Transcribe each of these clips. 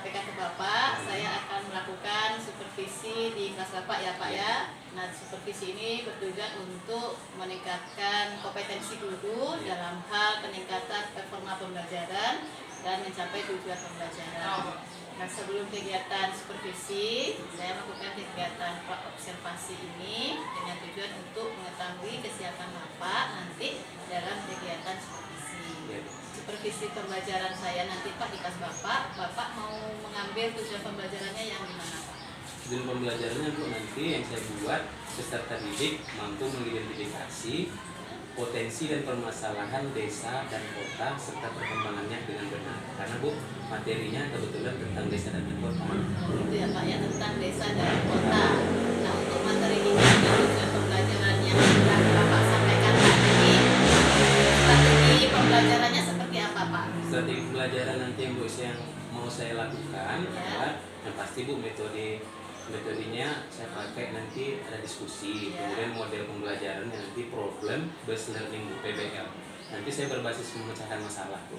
sampaikan ke Bapak, saya akan melakukan supervisi di kelas Bapak ya Pak ya. Nah, supervisi ini bertujuan untuk meningkatkan kompetensi guru dalam hal peningkatan performa pembelajaran dan mencapai tujuan pembelajaran. Nah, sebelum kegiatan supervisi, saya melakukan kegiatan observasi ini dengan tujuan untuk mengetahui kesiapan Bapak nanti dalam kegiatan supervisi. Supervisi pembelajaran saya nanti Pak di kelas Bapak mau mengambil tujuan pembelajarannya yang gimana Pak? Tujuan pembelajarannya Bu, nanti yang saya buat peserta didik mampu mengidentifikasi potensi dan permasalahan desa dan kota serta perkembangannya dengan benar. Karena Bu, materinya kebetulan tentang desa dan kota. Itu ya Pak ya, tentang desa dan kota. Nah, untuk materi ini tujuan pembelajaran yang sudah Bapak sampaikan tadi, strategi pembelajarannya seperti apa Pak? Strategi pembelajaran nanti yang Bu yang mau saya lakukan adalah yang pasti Bu, metodenya saya pakai nanti ada diskusi, kemudian model pembelajarannya nanti problem based learning PBL. Nanti saya berbasis memecahkan masalah Bu.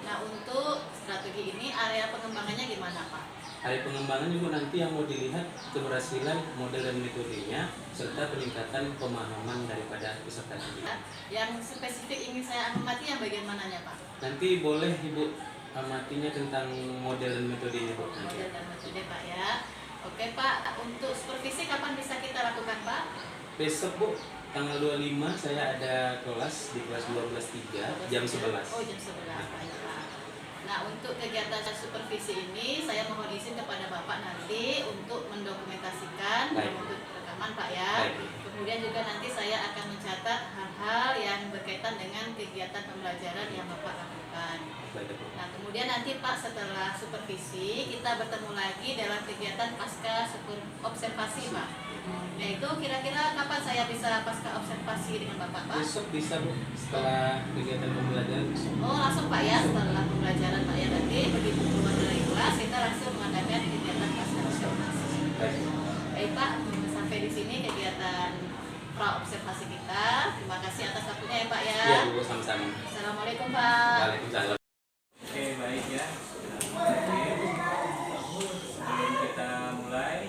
Nah, untuk strategi ini area pengembangannya gimana Pak? Area pengembangan juga nanti yang mau dilihat keberhasilan model dan metodenya serta peningkatan pemahaman daripada peserta didik. Yang spesifik ingin saya amati yang bagian mananya Pak? Nanti boleh Ibu amatinya tentang model dan metodenya Bu. Model dan metode Pak ya. Oke Pak, untuk supervisi kapan bisa kita lakukan Pak? Besok Bu, tanggal 25 saya ada kelas di kelas 12.3 jam 11. Oh, jam 11 Pak ya Pak. Nah, untuk kegiatan supervisi ini saya mohon izin kepada Bapak nanti untuk mendokumentasikan dalam bentuk rekaman Pak ya. Kemudian juga nanti saya akan mencatat hal-hal yang berkaitan dengan kegiatan pembelajaran yang Bapak lakukan. Nah, kemudian nanti Pak setelah supervisi kita bertemu lagi dalam kegiatan pasca observasi Pak. Yaitu kira-kira kapan saya bisa pasca observasi dengan Bapak Pak? Besok bisa Bu, setelah kegiatan pembelajaran besok. Oh, langsung Pak ya, setelah pembelajaran Pak ya, nanti begitu keluar dari kelas kita langsung mengadakan kegiatan pasca observasi. Baik Pak, sampai di sini kegiatan pra observasi kita. Terima kasih atas waktunya ya Pak ya. Iya Bu, sama-sama. Assalamualaikum Pak. Waalaikumsalam. Oke, baik ya. Sebelum kita mulai,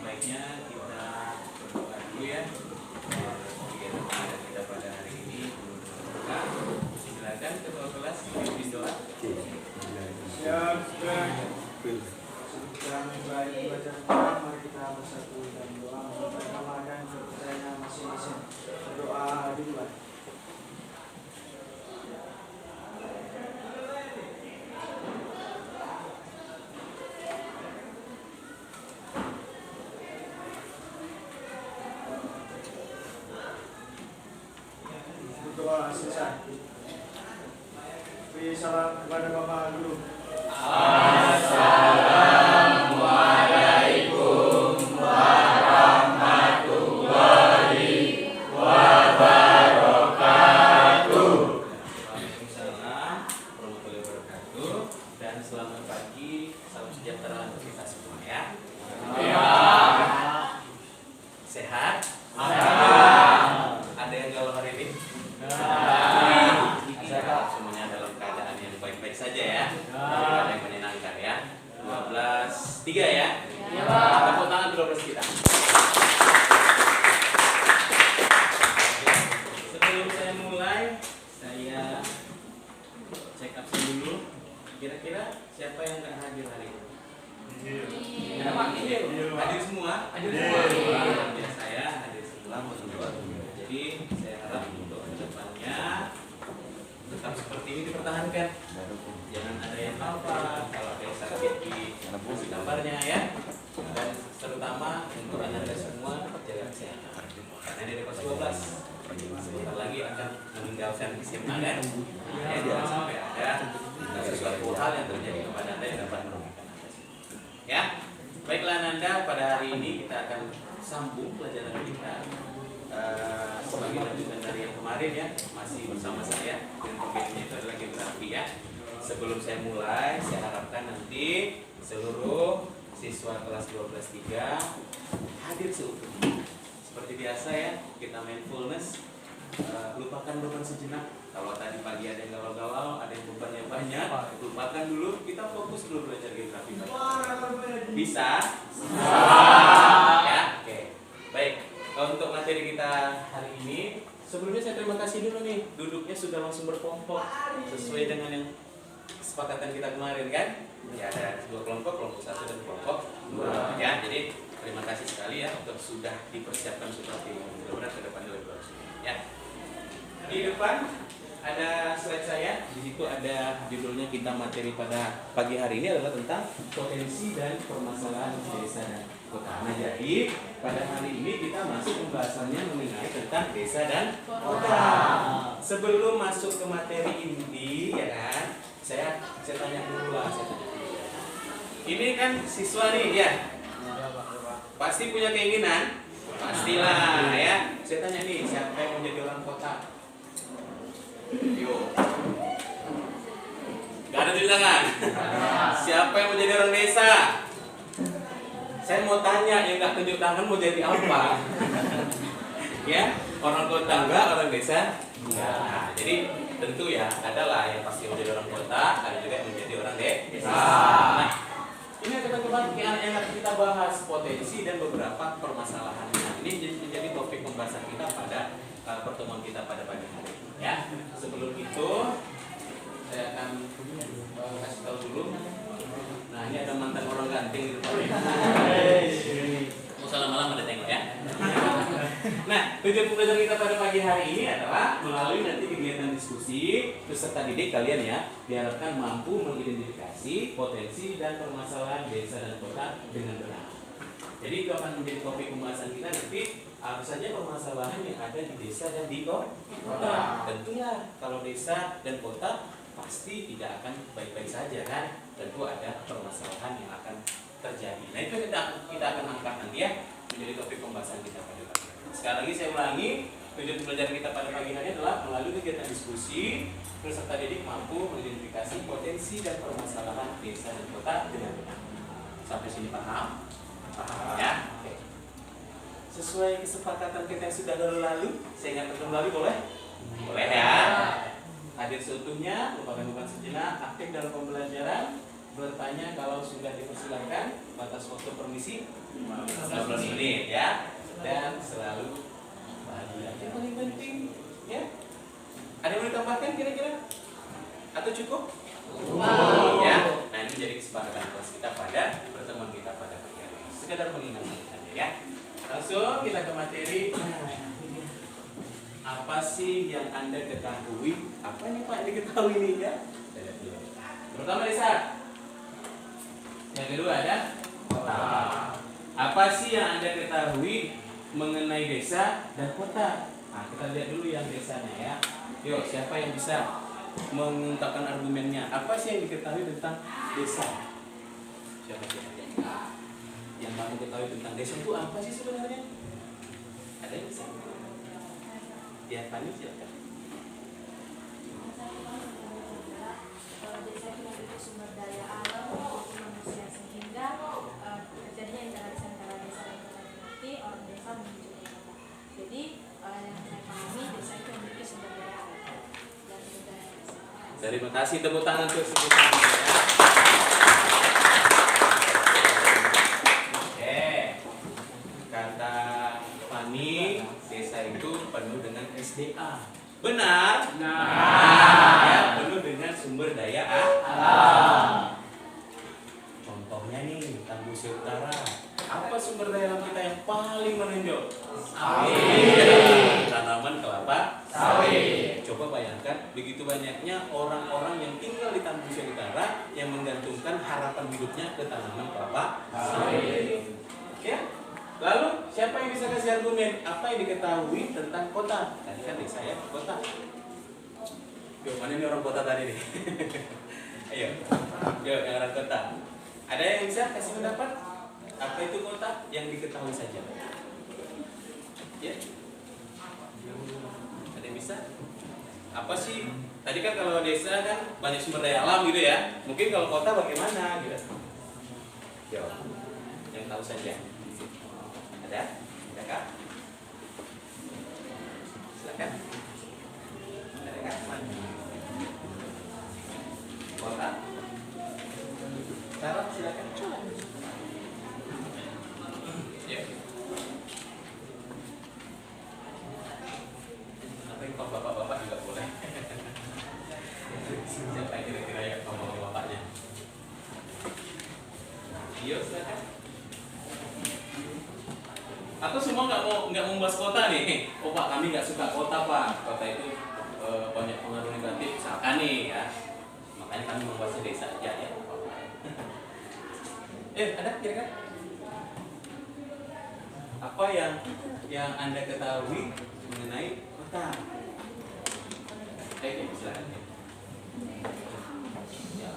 baiknya kita berdoa dulu ya. Kegiatan pembelajaran kita pada hari ini. Silakan ketua kelas pimpin doa. Siap, Sekarang baik bacaan, mari kita bersatu dan doa memperkenalkan kepercayaan masing-masing. Berdoa dimulai. Berdoa selesai. Beri salam kepada Bapak dulu. Waalaikumsalam warahmatullahi wabarakatuh. Dan selamat pagi, salam sejahtera untuk kita semua ya. Sehat? Ada yang galau hari ini? Semuanya dalam keadaan yang baik-baik saja ya. Ada yang menyenangkan ya. 12.3 ya. Tepuk tangan 12 kita. Sebelum saya mulai, saya check up dulu. Kira-kira siapa yang nggak hadir hari ini? Hadir semua? Hadir semua. Ya, saya hadir semua. Jadi saya harap untuk kedepannya tetap seperti ini dipertahankan. Jangan ada yang apa, kalau ada yang sakit di kabarnya ya. Dan terutama untuk anda semua jaga kesehatan. Karena dari kelas 12 sebentar lagi akan meninggalkan SMA kan? Ya, jangan sampai ada sesuatu hal yang terjadi kepada anda yang dapat merugikan anda. Ya, baiklah Nanda, pada hari ini kita akan sambung pelajaran kita sebagai lanjutan dari yang kemarin ya, masih bersama saya dan topiknya itu adalah geografi ya. Sebelum saya mulai, saya harapkan nanti seluruh siswa kelas 12.3 hadir seutuhnya. Seperti biasa ya, kita mindfulness, lupakan beban sejenak, Kalau tadi pagi ada yang galau-galau, ada yang bebannya banyak, lupakan dulu, kita fokus dulu belajar geografi. Bisa? Ya, oke. Baik, kalau untuk materi kita hari ini, sebelumnya saya terima kasih dulu nih, duduknya sudah langsung berkelompok sesuai dengan yang kesepakatan kita kemarin kan? Ya, ada 2 kelompok, kelompok 1 dan kelompok 2. Ya, jadi terima kasih sekali ya untuk sudah dipersiapkan seperti ini. Mudah-mudahan ke depannya lebih bagus. Ya. Di depan ada slide saya. Di situ ada judulnya kita materi pada pagi hari ini adalah tentang potensi dan permasalahan desa dan kota. Nah, jadi pada hari ini kita masuk pembahasannya mengenai tentang desa dan kota. Sebelum masuk ke materi inti, ya kan? Saya tanya dulu lah. Ini kan siswa nih, ya. Pasti punya keinginan, pastilah ya. Saya tanya nih, siapa yang mau jadi orang kota? Yuk. Gak ada tulis tangan. Siapa yang mau jadi orang desa? Saya mau tanya, yang gak tunjuk tangan mau jadi apa? Ya, orang kota enggak, orang desa enggak. Nah, jadi tentu ya, adalah yang pasti mau jadi orang kota, ada juga yang menjadi orang desa. Nah, ini yang akan kita bahas potensi dan beberapa permasalahan. Nah, ini menjadi topik pembahasan kita pada pertemuan kita pada pagi hari. Ya, sebelum itu saya akan kasih tahu dulu. Nah, ini ada mantan orang ganteng di depan. Mau salam malam ada tengok ya. Nah, tujuan pembelajaran kita pada pagi hari ini adalah melalui nanti kegiatan diskusi peserta didik kalian ya diharapkan mampu mengidentifikasi potensi dan permasalahan desa dan kota dengan benar. Jadi itu akan menjadi topik pembahasan kita nanti apa saja permasalahan yang ada di desa dan di kota. Tentunya kalau desa dan kota pasti tidak akan baik-baik saja kan. Tentu ada permasalahan yang akan terjadi. Nah itu kita akan angkat nanti ya menjadi topik pembahasan kita pada pagi hari. Sekali lagi saya ulangi, tujuan pembelajaran kita pada pagi hari adalah melalui kegiatan diskusi peserta didik mampu mengidentifikasi potensi dan permasalahan desa dan kota dengan benar. Sampai sini paham? Paham ya? Oke. Sesuai kesepakatan kita yang sudah lalu, saya ingatkan kembali boleh? Boleh ya? Hadir seutuhnya, lupakan sejenak, aktif dalam pembelajaran, bertanya kalau sudah dipersilakan, batas waktu permisi 15 menit ya, dan selalu bahagia. Yang paling penting ya. Ada yang mau ditambahkan kira-kira? Atau cukup? Ya. Nah ini menjadi kesepakatan kelas kita pada pertemuan kita pada pagi hari. Sekedar mengingatkan saja ya. Langsung kita ke materi. Apa sih yang Anda ketahui? Apa nih Pak yang diketahui nih ya? Pertama desa. Yang kedua ada kota. Apa sih yang Anda ketahui mengenai desa dan kota? Nah, kita lihat dulu yang desanya ya. Yuk, siapa yang bisa mengungkapkan argumennya? Apa sih yang diketahui tentang desa? Siapa yang mau ketahui tentang desa itu apa sih sebenarnya? Ada yang bisa? Ya, Pani silakan. Desa itu memiliki sumber daya alam untuk manusia sehingga terjadinya interaksi antara desa dan kota nanti orang desa menuju ke kota. Jadi yang saya pahami desa itu memiliki sumber daya alam dan sumber daya desa. Terima kasih, tepuk tangan untuk semua. Oke, kata Fani, desa itu penuh dengan SDA. Benar? Nah, ya, penuh dengan sumber daya alam. Contohnya nih, Tambusya Utara. Apa sumber daya alam kita yang paling menonjol? Sawit. Tanaman kelapa sawit. Coba bayangkan, begitu banyaknya orang-orang yang tinggal di Tambusya Utara yang menggantungkan harapan hidupnya ke tanaman kelapa sawit. Ya? Lalu siapa yang bisa kasih argumen? Apa yang diketahui tentang kota? Tadi kan desa ya, kota. Yuk, mana ini orang kota tadi nih? Ayo, yuk yang orang kota. Ada yang bisa kasih pendapat? Apa itu kota? Yang diketahui saja. Ya? Ada yang bisa? Apa sih? Tadi kan kalau desa kan banyak sumber daya alam gitu ya. Mungkin kalau kota bagaimana gitu? Yuk, yang tahu saja. Ada? Ada kah? Silakan. Ada silakan. Kota. Sarah silakan. Ya. Nanti kalau bapak-bapak juga boleh. Siapa kira-kira yang ngomong bapaknya? Iya, silakan. Atau semua nggak mau membahas kota nih? Oh Pak, kami nggak suka kota Pak. Kota itu banyak pengaruh negatif. Misalkan nih ya, makanya kami membahas desa aja ya. Ada kira-kira? Apa yang Anda ketahui mengenai kota? Silakan. Ya.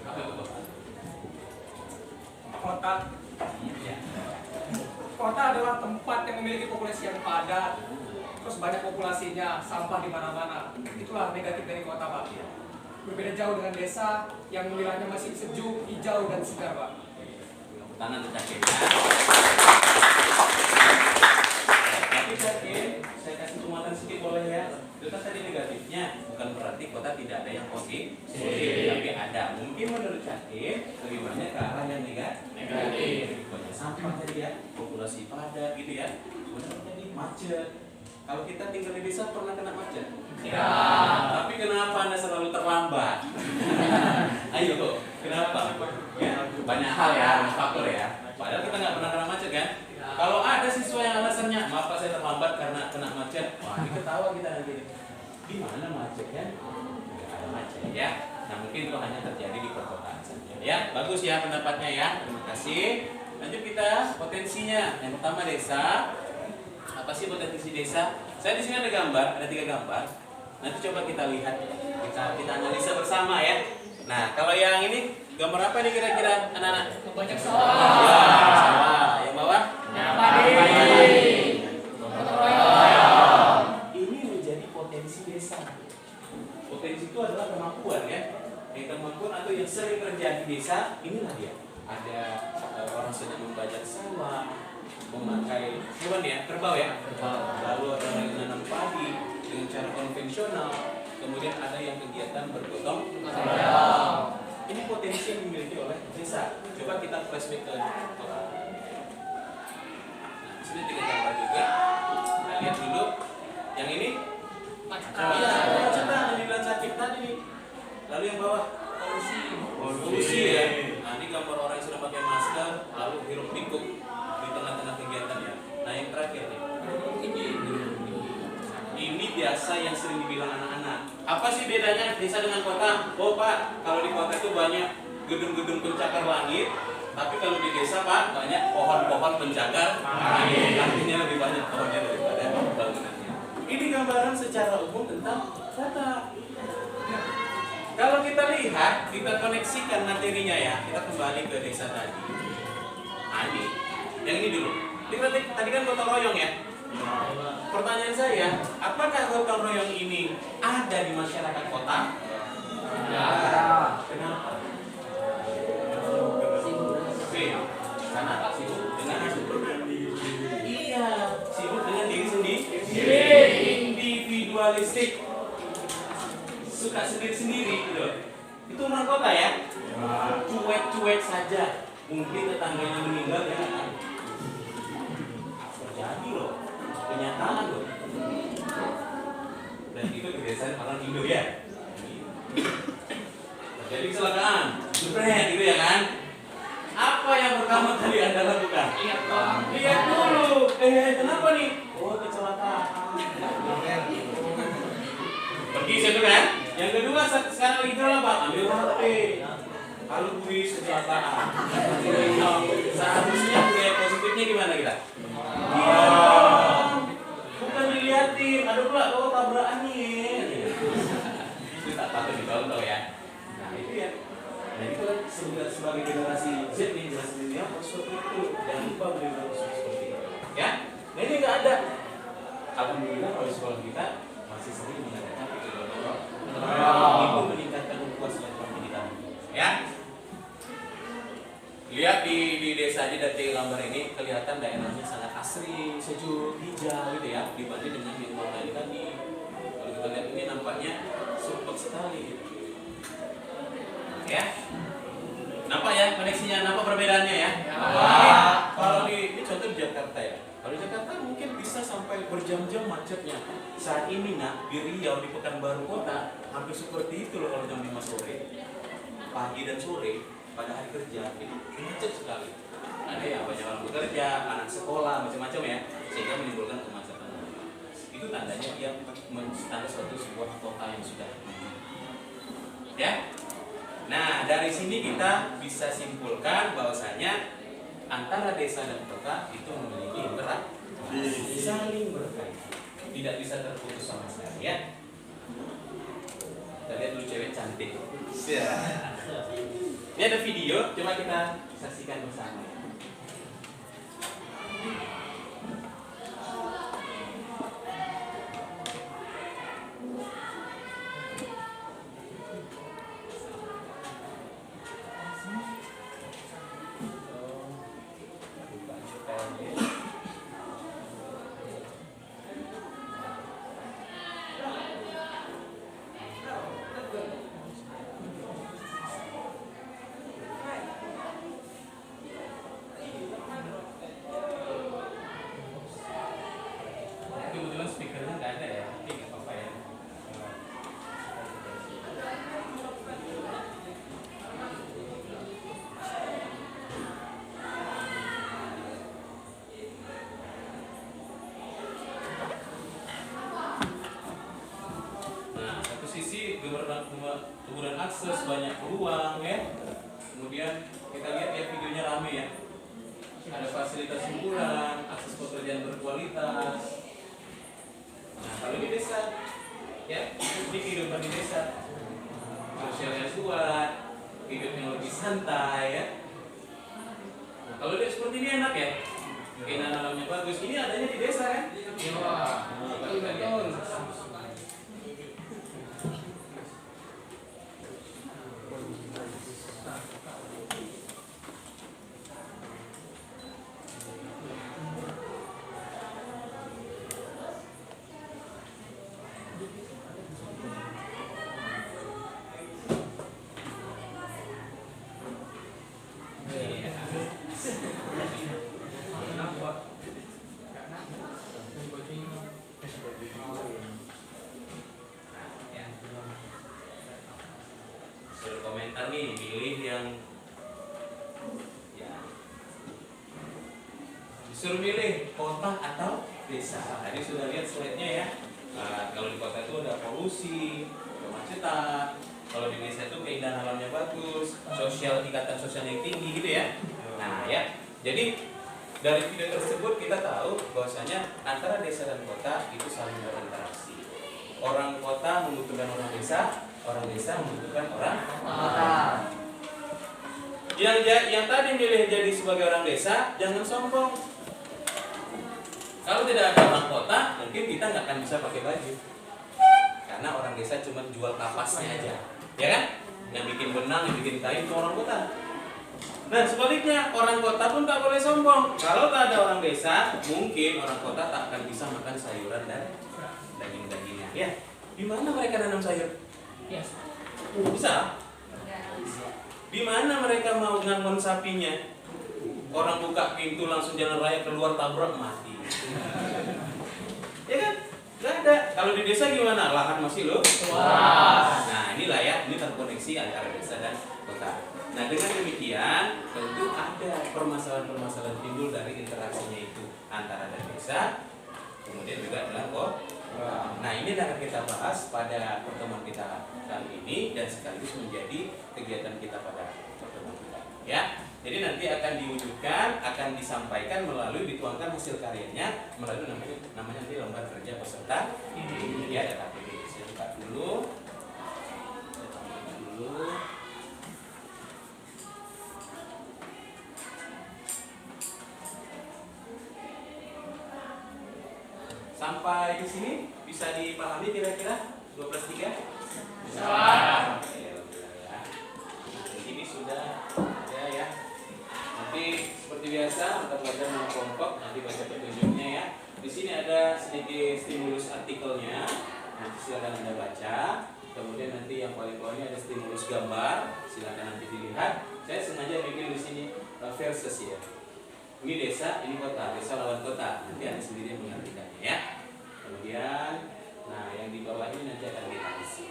Apa itu kota? Kota. Ya. Kota adalah tempat yang memiliki populasi yang padat, terus banyak populasinya, sampah di mana-mana. Itulah negatif dari kota, Pak. Berbeda jauh dengan desa yang wilayahnya masih sejuk, hijau dan segar, Pak. Tangan tercakir. Tapi saya kasih penguatan sedikit boleh ya. Itu kan tadi negatifnya, bukan berarti kota tidak ada yang positif, tapi ada. Mungkin menurut Cakir lebih banyak ke arah yang negatif. Banyak sampah tadi ya, populasi padat gitu ya. Kemudian jadi macet. Kalau kita tinggal di desa pernah kena macet? Ya. Tapi kenapa Anda selalu terlambat? Ayo, kenapa? Ya, banyak hal ya, banyak faktor ya. Padahal kita nggak pernah kena macet kan? Kalau ada siswa yang alasannya, maaf Pak saya terlambat karena kena macet, wah ini ketawa kita nanti. Di mana macet kan? Nggak ada macet ya. Nah mungkin itu hanya terjadi di perkotaan saja. Ya, bagus ya pendapatnya ya. Terima kasih. Lanjut kita potensinya. Yang pertama desa. Apa sih potensi desa? Saya di sini ada gambar, ada 3 gambar. Nanti coba kita lihat, kita analisa bersama ya. Nah kalau yang ini gambar apa nih kira-kira anak-anak? Banyak Ya, sawah. sawah. Yang bawah? Ini menjadi potensi desa. Potensi itu adalah kemampuan ya. Yang kemampuan atau yang sering terjadi di desa, inilah dia. Ada orang sedang membajak sawah, memakai hewan ya, kerbau ya. Lalu ada yang menanam padi dengan cara konvensional. Kemudian ada yang kegiatan bergotong royong. Ini potensi yang dimiliki oleh desa. Coba kita flashback ke kota. Nah, sini 3 gambar juga. Kita lihat dulu. Yang ini iya, macetan yang dibilang sakit tadi nih. Lalu yang bawah polusi ya. Nah, ini gambar orang yang sudah pakai masker lalu hiruk pikuk di tengah-tengah kegiatan ya. Nah, yang terakhir nih. Ini biasa yang sering dibilang anak-anak. Apa sih bedanya desa dengan kota? Oh Pak, kalau di kota itu banyak gedung-gedung pencakar langit, tapi kalau di desa Pak banyak pohon-pohon pencakar langit. Artinya lebih banyak pohonnya daripada bangunannya. Ini gambaran secara umum tentang kota. Kalau kita lihat, kita koneksikan materinya ya, kita kembali ke desa tadi. Nah ini, yang ini dulu. Tadi kan gotong royong ya. Pertanyaan saya, apakah gotong royong ini ada di masyarakat kota? Kenapa? Karena sibuk dengan iya, sibuk dengan diri sendiri. Individualistik, suka sendiri-sendiri gitu. Itu orang kota ya. Cuek-cuek saja. Mungkin tetangganya meninggal ya. Terjadi loh. Kenyataan loh. Dan itu kebiasaan orang Indo ya. Jadi kecelakaan, jebret gitu ya kan? Apa yang pertama kali Anda lakukan? Lihat dulu. Kenapa nih? Oh kecelakaan. Pergi situ kan? Yang kedua sekarang lagi jalan Pak, ambil HP. Kalau kuis kecelakaan. Seharusnya budaya positifnya gimana kita? Bukan dilihatin, ada pula tabrakan nih. Itu tak patut dicontoh ya. Nah itu ya. Nah itu kan sebagai generasi Z nih, generasi milenial seperti itu. Jangan lupa beri seperti itu. Ya. Nah ini nggak ada. Alhamdulillah kalau di sekolah kita masih sering mengadakan itu meningkatkan ukuran silaturahmi kita. Ya. Lihat di desa aja dari gambar ini kelihatan daerahnya sangat asli. asri, sejuk, hijau gitu ya, dibanding dengan yang tadi tadi. Kalau kita lihat ini nampaknya sumpek sekali. Ya, nampak ya koneksinya, nampak perbedaannya ya. Kalau ini contoh di Jakarta ya. Kalau di Jakarta mungkin bisa sampai berjam-jam macetnya. Saat ini di Riau, di Pekanbaru Kota, hampir seperti itu loh kalau jam 5 sore. Pagi dan sore, pada hari kerja, itu macet sekali. Ada yang banyak orang bekerja, anak sekolah, macam-macam ya, sehingga menimbulkan kemacetan. Itu tandanya dia tanda suatu sebuah kota yang sudah ya. Nah, dari sini kita bisa simpulkan bahwasanya antara desa dan kota itu memiliki interaksi saling berkaitan, tidak bisa terputus sama sekali ya. Kita lihat dulu cewek cantik. Ini ada video, coba kita saksikan bersama. Kebetulan speakernya nggak ada ya, tapi nggak apa-apa ya. Nah, satu sisi kemudahan akses, banyak peluang ya. Kemudian kita lihat ya videonya rame ya. Ada fasilitas hiburan, akses pekerjaan berkualitas. Nah, kalau di desa, ya, ini kehidupan di desa, sosialnya kuat, hidup yang lebih santai, ya. Nah, kalau dia seperti ini enak ya, keindahan alamnya bagus. Ini adanya di desa kan? Iya. Nah, kita lihat. Suruh komentar nih, pilih yang ya. Disuruh milih kota atau desa. Tadi sudah lihat slide-nya ya. Nah, kalau di kota itu ada polusi, kemacetan. Kalau di desa itu keindahan alamnya bagus, ikatan sosial yang tinggi gitu ya. Nah ya, jadi dari video tersebut kita tahu bahwasanya antara desa dan kota itu saling berinteraksi. Orang kota membutuhkan orang desa membutuhkan orang kota. Yang tadi milih jadi sebagai orang desa, jangan sombong. Kalau tidak ada orang kota, mungkin kita nggak akan bisa pakai baju. Karena orang desa cuma jual kapasnya aja, ya kan? Yang bikin benang, yang bikin kain itu orang kota. Nah sebaliknya, orang kota pun tak boleh sombong. Kalau tak ada orang desa, mungkin orang kota tak akan bisa makan sayuran dan daging-dagingnya. Ya, di mana mereka nanam sayur? Yes. Bisa. Di mana mereka mau ngangon sapinya? Orang buka pintu langsung jalan raya keluar tabrak mati. Ya kan? Gak ada. Kalau di desa gimana? Lahan masih luas. Nah inilah ya, ini terkoneksi antara desa dan kota. Nah dengan demikian tentu ada permasalahan-permasalahan timbul dari interaksinya itu antara desa, kemudian juga dengan kota. Nah ini akan kita bahas pada pertemuan kita kali ini dan sekaligus menjadi kegiatan kita pada pertemuan kita. Ya, jadi nanti akan diwujudkan, akan disampaikan melalui dituangkan hasil karyanya melalui namanya nanti lembar kerja peserta. Ini ya ada KPD. Saya buka dulu. Sampai di sini bisa dipahami kira-kira 12.3? Bisa. Ya. Ini sudah ada ya. Nanti seperti biasa kita belajar kelompok, nanti baca petunjuk yang paling bawah ini ada stimulus gambar, silakan nanti dilihat. Saya sengaja bikin di sini versus ya. Ini desa, ini kota, desa lawan kota. Nanti ada sendiri yang mengartikannya ya. Kemudian, nah yang di bawah ini nanti akan kita isi.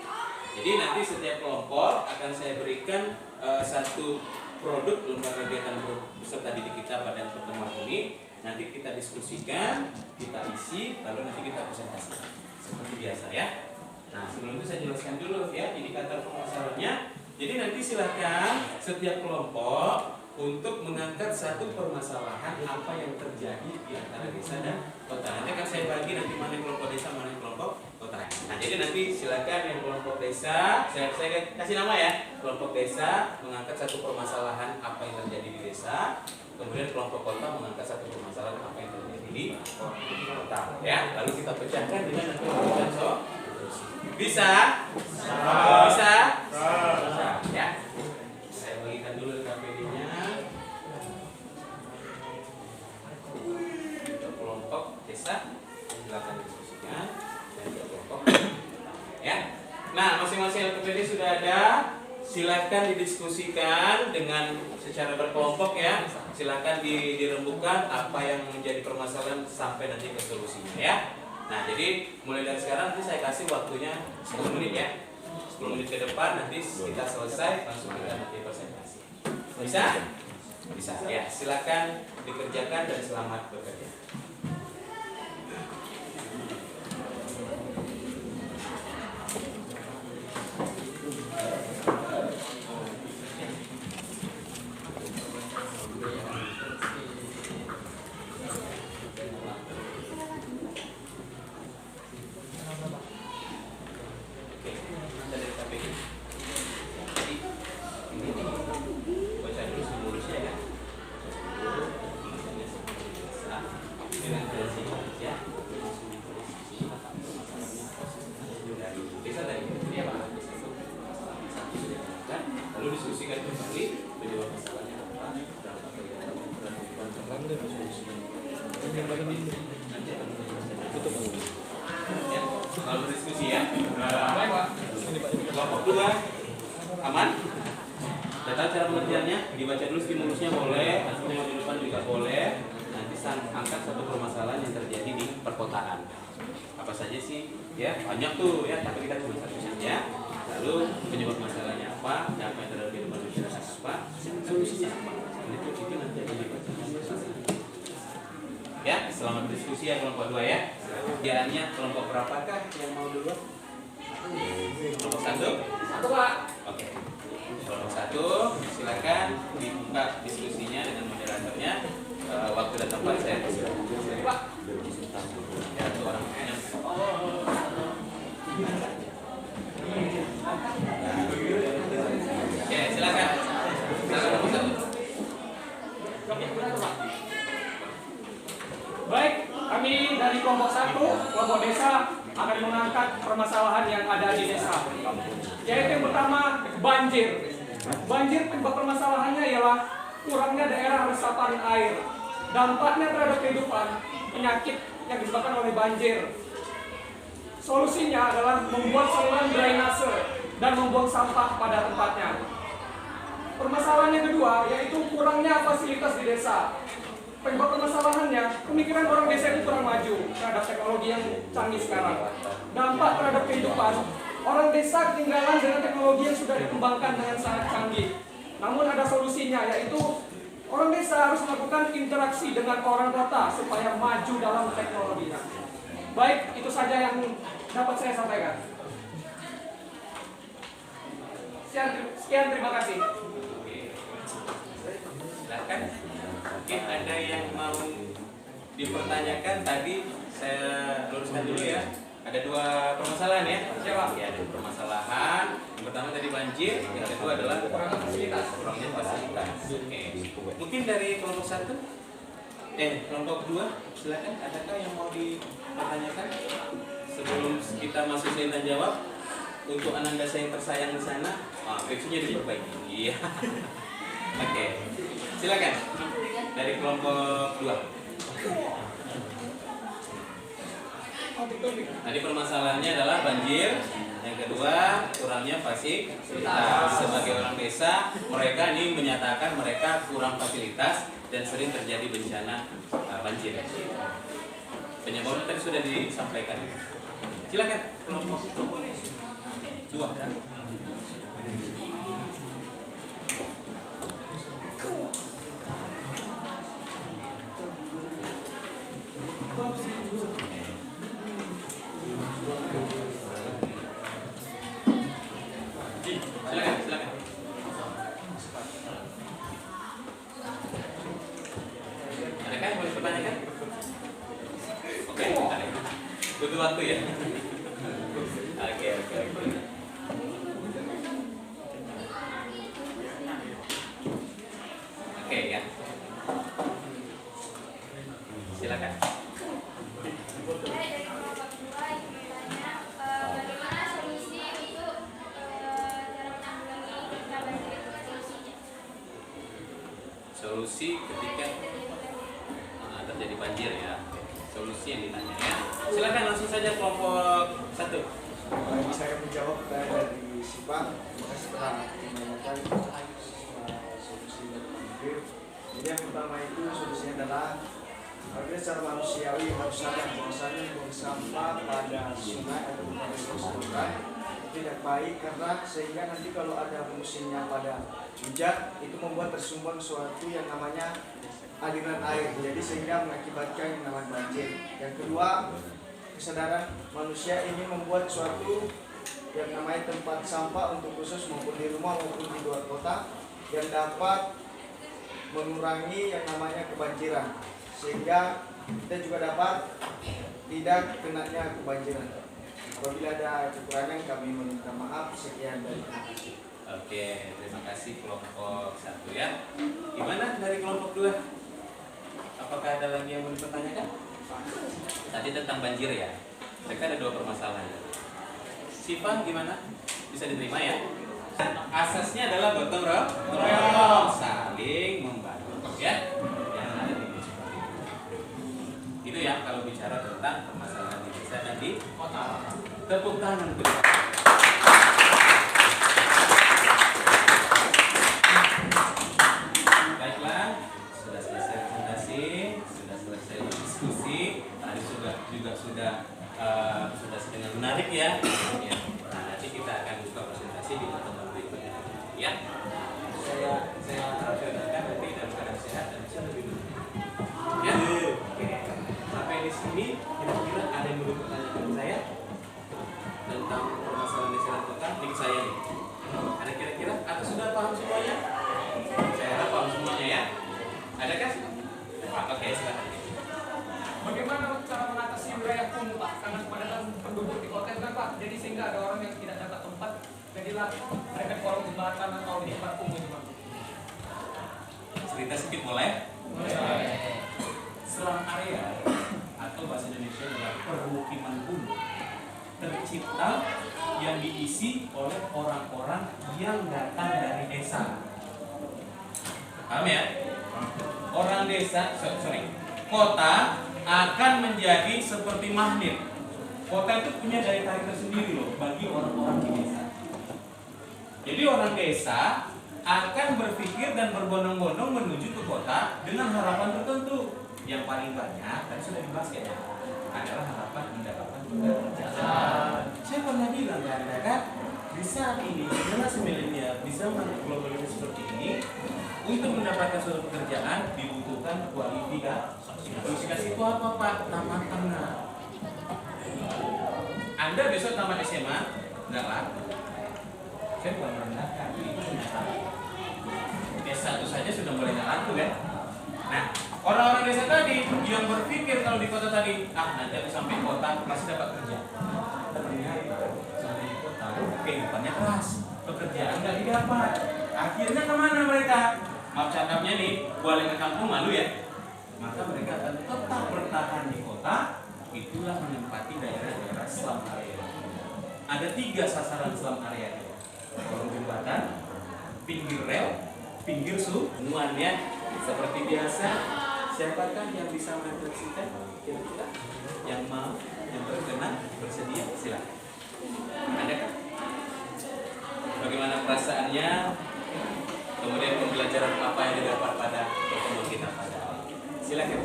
Jadi nanti setiap kelompok akan saya berikan satu produk lomba kegiatan peserta didik kita pada pertemuan ini. Nanti kita diskusikan, kita isi, lalu nanti kita presentasi seperti biasa ya. Nah sebelum itu saya jelaskan dulu ya indikator permasalahannya. Jadi nanti silahkan setiap kelompok untuk mengangkat satu permasalahan apa yang terjadi di antara desa dan kota. Nanti akan saya bagi nanti mana kelompok desa, mana kelompok kota. Nah jadi nanti silakan yang kelompok desa, saya kasih nama ya. Kelompok desa mengangkat satu permasalahan apa yang terjadi di desa. Kemudian kelompok kota mengangkat satu permasalahan apa yang terjadi di kota. Ya, lalu kita pecahkan dengan nanti memberikan solusi. Bisa? Bisa? Bisa. Ya. Saya bagikan dulu KPD-nya. Untuk kelompok desa, silakan diskusikan. Dan untuk kelompok, ya. Nah, masing-masing KPD sudah ada. Silakan didiskusikan dengan secara berkelompok ya. Silakan dirembukan apa yang menjadi permasalahan sampai nanti ke solusinya ya. Nah, jadi mulai dari sekarang nanti saya kasih waktunya 10 menit ya. 10 menit ke depan nanti kita selesai langsung kita nanti presentasi. Bisa? Bisa. Ya, silakan dikerjakan dan selamat bekerja. Lalu diskusikan kembali penyebab masalahnya apa, dampak kegiatan ya, kalau berdiskusi ya. Kelompok 2 aman? Data cara pengertiannya dibaca dulu stimulusnya boleh, atau yang di depan juga boleh. Nanti angkat satu permasalahan yang terjadi di perkotaan. Apa saja sih? Ya banyak tuh ya, tapi kita cuma satu saja. Lalu penyebab masalahnya apa, dan apa yang terjadi di depan masyarakat apa, solusinya apa. Itu nanti akan dibacakan. Ya, selamat diskusi ya kelompok 2 ya. Jalannya kelompok berapakah yang mau dulu? Kelompok 1? 1 Pak. Oke. Kelompok 1, silakan dibuka diskusinya dengan moderatornya. Waktu dan tempat saya persilakan. Pak. Ya, satu orang. Oke, silakan. Silakan kelompok 1. Baik, kami dari kelompok 1, kelompok desa akan mengangkat permasalahan yang ada di desa. Yaitu yang pertama, banjir. Banjir penyebab permasalahannya ialah kurangnya daerah resapan air. Dampaknya terhadap kehidupan, penyakit yang disebabkan oleh banjir. Solusinya adalah membuat saluran drainase dan membuang sampah pada tempatnya. Permasalahan yang kedua yaitu kurangnya fasilitas di desa. Penyebab permasalahannya, pemikiran orang desa itu kurang maju terhadap teknologi yang canggih sekarang. Dampak terhadap kehidupan, orang desa ketinggalan dengan teknologi yang sudah dikembangkan dengan sangat canggih. Namun ada solusinya, yaitu orang desa harus melakukan interaksi dengan orang kota supaya maju dalam teknologinya. Baik, itu saja yang dapat saya sampaikan. Sekian, terima kasih. Silakan. Mungkin ada yang mau dipertanyakan, tadi saya luruskan dulu ya. Ada 2 permasalahan ya. Siapa? Ya, ada permasalahan. Yang pertama tadi banjir, yang kedua adalah Kurangnya fasilitas. kurangnya fasilitas. Oke. Mungkin dari kelompok 1, kelompok 2, silakan. Adakah yang mau dipertanyakan sebelum kita masuk ke tanya jawab? Untuk ananda saya yang tersayang di sana, skripsinya diperbaiki. Iya. Oke. Silakan. Dari kelompok 2. Tadi permasalahannya adalah banjir. Yang kedua, kurangnya fasilitas. Sebagai orang desa, mereka ini menyatakan mereka kurang fasilitas dan sering terjadi bencana banjir. Penyebabnya tadi sudah disampaikan. Silakan. Dua. Silakan. Adakah yang boleh dipertanyakan? Oke, butuh waktu ya. Oke. Oke ya. Silakan. Bagaimana solusi untuk cara menanggulangi ketika banjir itu solusinya? Solusi ketika terjadi banjir ya. Solusi yang ditanya ya. Silakan langsung saja kelompok 1. Baik, saya menjawab dari Sipang. Setelah menanyakan solusi dari banjir. Jadi yang pertama itu solusinya adalah harusnya secara manusiawi harus sadar bahwasanya buang sampah pada sungai atau pada sungai tidak baik karena sehingga nanti kalau ada musimnya pada hujan itu membuat tersumbat suatu yang namanya aliran air, jadi sehingga mengakibatkan yang namanya banjir. Yang kedua, kesadaran manusia ini membuat suatu yang namanya tempat sampah untuk khusus maupun di rumah maupun di luar kota yang dapat mengurangi yang namanya kebanjiran, sehingga kita juga dapat tidak kenanya kebanjiran. Apabila ada kekurangan kami meminta maaf. Sekian dari kami. Oke, terima kasih kelompok 1 ya. Gimana dari kelompok 2? Apakah ada lagi yang mau dipertanyakan? Tadi tentang banjir ya. Mereka ada 2 permasalahan. Siva gimana? Bisa diterima ya? Asasnya adalah gotong royong, saling membantu ya. Yang ada di desa seperti itu ya kalau bicara tentang permasalahan di desa dan di kota. Tepuk tangan untuk baiklah, sudah selesai presentasi, sudah selesai diskusi, tadi juga sudah sedang menarik ya. Nah, nanti kita akan buka presentasi di pertemuan berikutnya ya. Saya harapkan nanti dalam keadaan sehat dan bisa lebih dulu ya. Oke, sampai di sini kira-kira ada yang mau bertanya saya tentang permasalahan desa dan kota di saya nih. Ada kira-kira atau sudah paham semuanya? Saya harap paham semuanya ya. Adakah? Oke, silakan. Bagaimana cara mengatasi wilayah kumuh Pak? Karena kepadatan penduduk di kota itu kan Pak, jadi sehingga ada orang yang tidak dapat tempat, jadilah mereka di kolong jembatan atau di tempat kumuh itu Pak. Cerita sedikit boleh? Selam area atau bahasa Indonesia adalah permukiman kumuh tercipta yang diisi oleh orang-orang yang datang dari desa. Paham ya? Orang desa, kota akan menjadi seperti magnet. Kota itu punya daya tarik tersendiri loh bagi orang-orang di desa. Jadi orang desa akan berpikir dan berbondong-bondong menuju ke kota dengan harapan tertentu. Yang paling banyak, tadi sudah dibahas ya, adalah harapan mendapatkan pekerjaan. Saya pernah bilang ke Anda kan, di saat ini generasi milenial di zaman globalisasi seperti ini, untuk mendapatkan suatu pekerjaan dibutuhkan kualifikasi. Kualifikasi itu apa Pak? Tamat tengah. Anda besok tamat SMA, enggak laku. Saya bukan merendahkan, itu kenyataan. S1 saja sudah mulai nggak laku kan? Nah, orang-orang desa tadi yang berpikir kalau di kota tadi, nanti aku sampai kota pasti dapat kerja. Ternyata sampai di kota kehidupannya keras, pekerjaan nggak didapat. Akhirnya kemana mereka? Maaf cakapnya nih, balik ke kampung malu ya. Maka mereka akan tetap bertahan di kota. Itulah menempati daerah-daerah slum area. Ada 3 sasaran slum area. Kolong jembatan, pinggir rel, pinggir sungai ya. Seperti biasa, siapakah yang bisa merefleksikan kira-kira? Yang mau, yang berkenan, bersedia, silakan. Ada kan? Bagaimana perasaannya? Kemudian pembelajaran apa yang didapat pada pertemuan kita pada awal? Silakan.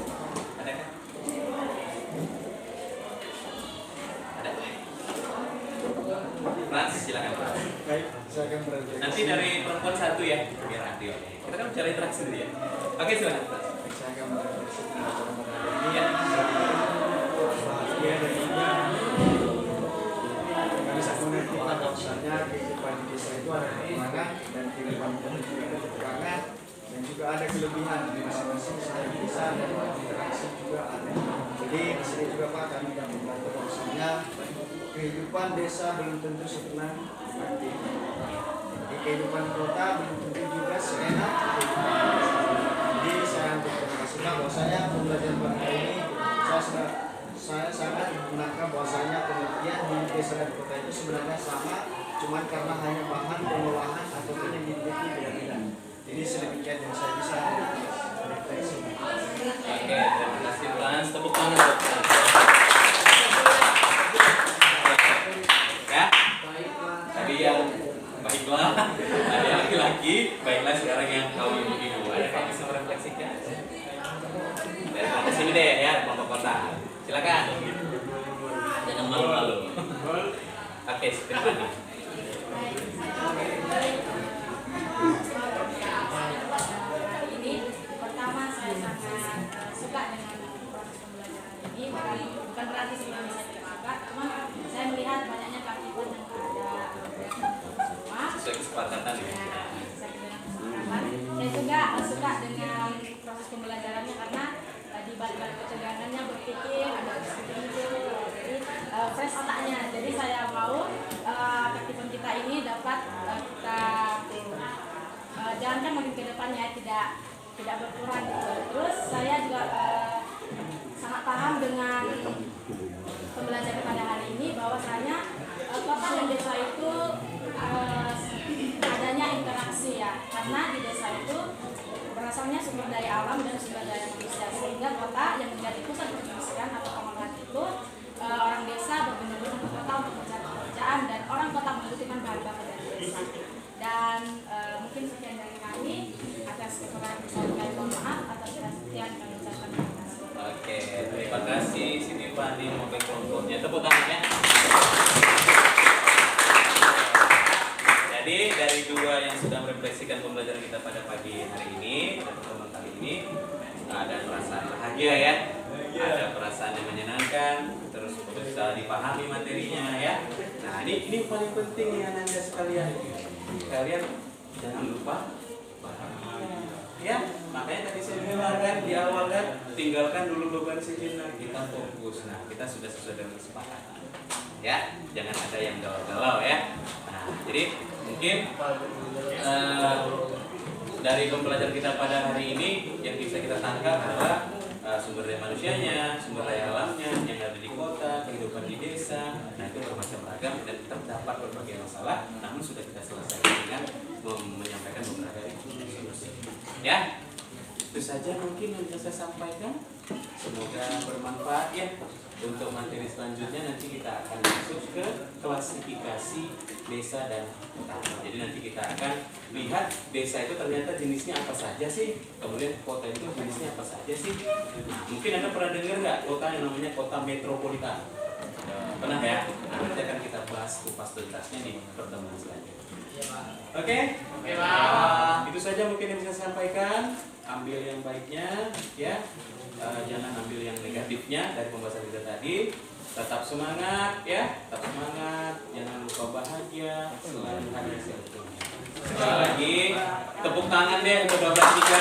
Ada kan? Ada. Frans, silakan. Baik, saya akan berarti. Nanti dari perempuan satu ya, biar adil. Kita kan bicara interaksi dulu ya. Oke, silakan. Frans. Saya akan berarti pelajaran pada hari ini. Ya. Bahagia dan juga kami bisa mengerti bahwasanya kehidupan di desa itu ada kekurangan dan kehidupan itu juga ada kekurangan dan juga ada kelebihan di masing-masing selain desa dan interaksi juga ada. Jadi di sini juga Pak kami akan membantu bahwasanya kehidupan desa belum tentu senang nanti. Di kehidupan kota belum tentu juga seenak kehidupan desa. Jadi saya untuk terima kasih Pak bahwasanya pembelajaran pada hari ini saya sangat menangkap bahwasanya pengertian di desa dan kota itu sebenarnya sama, cuman karena hanya bahan pengolahan ataupun yang dimiliki beda-beda. Jadi sedemikian yang saya bisa refleksi. Oke, terima kasih Frans. Tepuk tangan buat Frans. Ya, tadi yang baiklah, ada yang laki-laki, baiklah sekarang yang kaum ibu-ibu. Ada yang bisa merefleksikan? Dari kelompok sini deh ya, kelompok kota. Silakan. Jangan malu-malu. Oke, Stefani. Hari ini pertama saya sangat suka dengan proses pembelajaran ini, bukan berarti sebelumnya saya tidak suka, cuma saya melihat banyaknya keaktifan yang ada semua. Sesuai kesepakatan ya. Saya juga suka dengan proses pembelajarannya karena di balik-balik ketegangannya berpikir ada diskusi, jadi fresh otaknya. Jadi saya mau keaktifan kita ini dapat kita jalankan makin ke depannya, tidak berkurang gitu. Terus saya juga sangat paham dengan pembelajaran pada hari ini bahwasanya kota dan desa itu adanya interaksi ya, karena di desa itu berasalnya sumber daya alam dan sumber daya manusia, sehingga kota yang menjadi pusat perindustrian atau pengolahan itu orang desa berkunjung ke kota untuk mencari pekerjaan dan orang kota membutuhkan bahan bakar dari desa. Dan mungkin sekian dari kami. Atas kekurangan saya mohon maaf, atas perhatian kami ucapkan terima kasih. Oke, terima kasih Siti Fani maupun kelompoknya. Tepuk tangannya. Jadi dari dua yang sudah merefleksikan pembelajaran kita pada pagi hari ini dan pertemuan kali ini, ada perasaan bahagia ya, ada perasaan yang menyenangkan, terus bisa dipahami materinya ya. Nah ini paling penting ya Anda sekalian. Kalian jangan lupa ya, makanya tadi saya bilang kan di awal kan, tinggalkan dulu beban sejenak, kita fokus. Nah kita sudah sesuai dengan kesepakatan ya, jangan ada yang galau-galau ya. Nah jadi mungkin dari pembelajaran kita pada hari ini yang bisa kita tangkap adalah sumber daya manusianya, sumber daya alamnya yang ada di kota, kehidupan di desa. Nah itu bermacam ragam dan terdapat berbagai masalah, namun sudah kita selesaikan dengan menyampaikan beberapa solusi. Ya, itu saja mungkin yang bisa saya sampaikan. Semoga bermanfaat ya. Untuk materi selanjutnya nanti kita akan masuk ke klasifikasi desa dan kota. Jadi nanti kita akan lihat desa itu ternyata jenisnya apa saja sih, kemudian kota itu jenisnya apa saja sih. Nah, mungkin Anda pernah dengar nggak kota yang namanya kota metropolitan? Pernah ya? Nah, nanti akan kita bahas kupas tuntasnya di pertemuan selanjutnya. Oke? Itu saja mungkin yang bisa saya sampaikan. Ambil yang baiknya ya. Jangan ambil yang negatifnya dari pembahasan kita tadi. Tetap semangat ya, tetap semangat. Jangan lupa bahagia, selalu hadir seutuhnya. Sekali lagi, tepuk tangan deh untuk 12.3.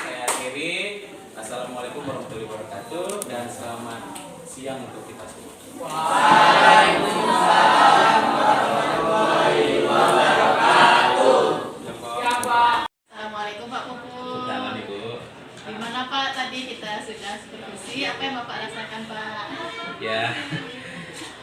Saya akhiri. Assalamualaikum warahmatullahi wabarakatuh dan selamat siang untuk kita semua. Waalaikumsalam warahmatullahi wabarakatuh. Assalamualaikum Pak Pupu. Selamat Ibu. Gimana Pak, tadi kita sudah supervisi, apa yang Bapak rasakan Pak? Ya,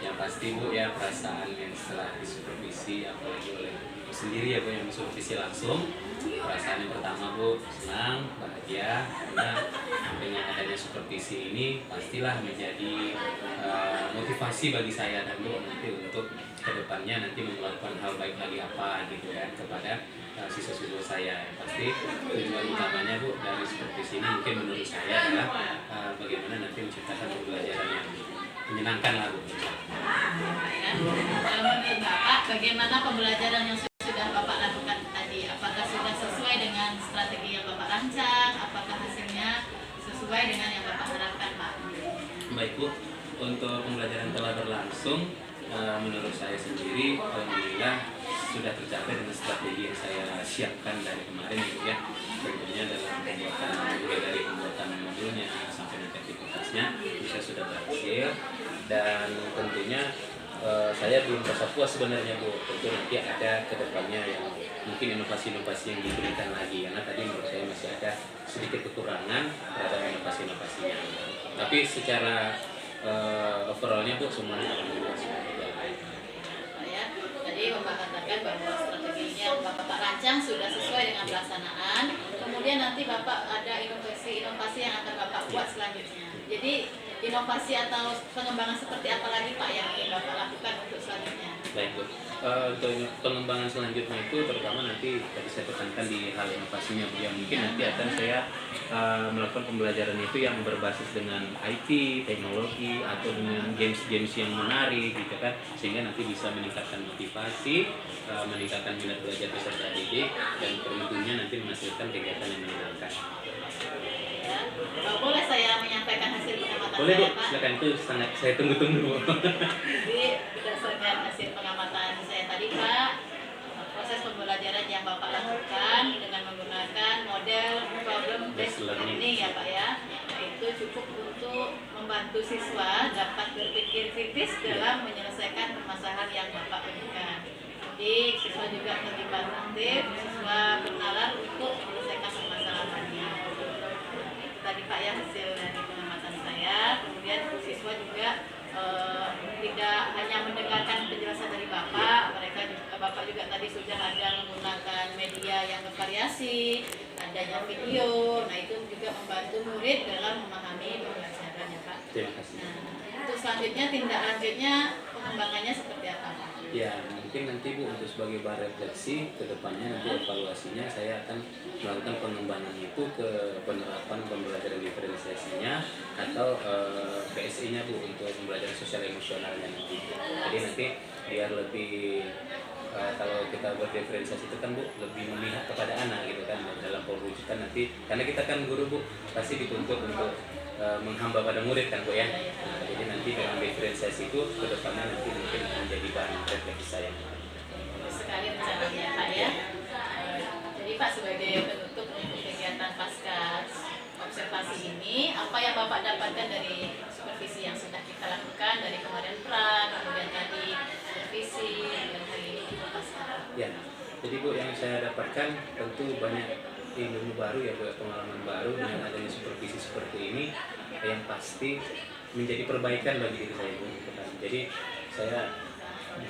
yang pasti Bu ya perasaan yang setelah disupervisi apalagi oleh ibu sendiri ya Bu yang disupervisi langsung, perasaan yang pertama Bu senang, bahagia karena dengan adanya supervisi ini pastilah menjadi motivasi bagi saya dan Bu nanti untuk kedepannya nanti melakukan hal baik lagi apa gitu ya kepada siswa-siswa saya. Pasti tujuan utamanya Bu dari supervisi ini mungkin menurut saya adalah bagaimana nanti menciptakan pembelajaran yang menyenangkan lah Bu. Ya. Menurut Bapak, bagaimana pembelajaran yang sudah Bapak lakukan tadi? Apakah sudah sesuai dengan strategi yang Bapak rancang? Apakah hasilnya sesuai dengan yang Bapak harapkan, Pak? Baik Bu, untuk pembelajaran telah berlangsung, menurut saya sendiri, alhamdulillah sudah tercapai dengan strategi yang saya siapkan dari kemarin gitu ya. Tentunya dalam pembuatan mulai dari pembuatan modulnya sampai nanti aktivitasnya bisa sudah berhasil dan tentunya saya belum merasa puas sebenarnya Bu. Tentu nanti ada kedepannya yang mungkin inovasi-inovasi yang diberikan lagi karena tadi menurut saya masih ada sedikit kekurangan terhadap inovasi-inovasinya. Tapi secara overallnya Bu semuanya alhamdulillah sudah berjalan. Ya, tadi Bapak katakan bahwa strateginya yang Bapak rancang sudah sesuai dengan pelaksanaan. Kemudian nanti Bapak ada inovasi-inovasi yang akan Bapak buat selanjutnya. Jadi inovasi atau pengembangan seperti apa lagi Pak yang ingin Bapak lakukan untuk selanjutnya? Baik Bu, untuk pengembangan selanjutnya itu terutama nanti tadi saya tekankan di hal inovasinya Bu yang mungkin nanti akan saya melakukan pembelajaran itu yang berbasis dengan IT, teknologi atau dengan games-games yang menarik gitu kan sehingga nanti bisa meningkatkan motivasi, meningkatkan minat belajar peserta didik dan tentunya nanti menghasilkan kegiatan yang menyenangkan. Ya. Boleh saya menyampaikan hasil pengamatan Boleh Bu, saya Pak? silakan itu sangat saya tunggu-tunggu Bu. Jadi berdasarkan hasil pengamatan saya tadi Pak, proses pembelajaran yang Bapak lakukan dengan menggunakan model problem based learning ya Pak ya, itu cukup untuk membantu siswa dapat berpikir kritis dalam menyelesaikan permasalahan yang Bapak berikan. Jadi siswa juga terlibat aktif, siswa bernalar untuk menyelesaikan permasalahannya. Tadi Pak ya hasil dari pengamatan saya. Kemudian siswa juga tidak hanya mendengarkan penjelasan dari Bapak, Bapak juga tadi sudah ada menggunakan media yang bervariasi, adanya video. Nah itu juga membantu murid dalam memahami pembelajaran ya Pak. Terima kasih. Nah untuk selanjutnya tindak lanjutnya pengembangannya seperti apa Pak? Ya, mungkin nanti Bu untuk sebagai bahan refleksi ke depannya nanti evaluasinya saya akan melakukan pengembangan itu ke penerapan pembelajaran diferensiasinya atau PSI-nya Bu untuk pembelajaran sosial emosionalnya nanti. Jadi nanti biar lebih kalau kita berdiferensiasi itu kan Bu lebih memihak kepada anak gitu kan dalam perwujudan nanti karena kita kan guru Bu pasti dituntut untuk menghamba pada murid kan Bu ya. Nah, jadi nanti dengan diferensiasi itu ke depannya nanti mungkin akan menjadi bahan refleksi saya. Sekali rencananya Pak ya. Jadi Pak sebagai penutup untuk kegiatan pasca observasi ini, apa yang Bapak dapatkan dari supervisi yang sudah kita lakukan dari kemarin pra, kemudian tadi supervisi dan hari ini juga pasca? Ya, jadi Bu yang saya dapatkan tentu banyak ilmu baru ya Bu, pengalaman baru dengan adanya supervisi seperti ini yang pasti menjadi perbaikan bagi diri saya Bu. Jadi saya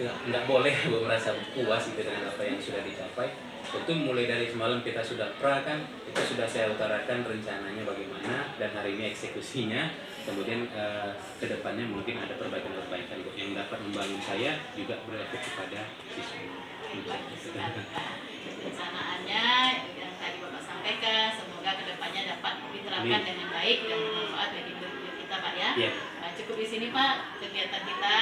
nggak boleh Bu merasa puas gitu dengan apa yang sudah dicapai. Tentu mulai dari semalam kita sudah pra kan, itu sudah saya utarakan rencananya bagaimana dan hari ini eksekusinya. Kemudian kedepannya mungkin ada perbaikan-perbaikan Bu yang dapat membangun saya juga berefek kepada siswa. Rencanaannya yang tadi Bapak sampaikan, semoga kedepannya dapat diterapkan dengan baik dan bermanfaat bagi murid kita Pak ya. Ya. Cukup di sini Pak kegiatan kita.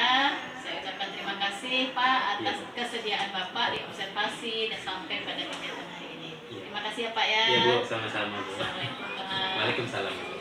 Saya ucapkan terima kasih Pak atas kesediaan Bapak di observasi dan sampai pada kegiatan hari ini. Terima kasih ya Pak ya. Iya Bu, sama-sama Bu. Assalamualaikum Pak. Waalaikumsalam.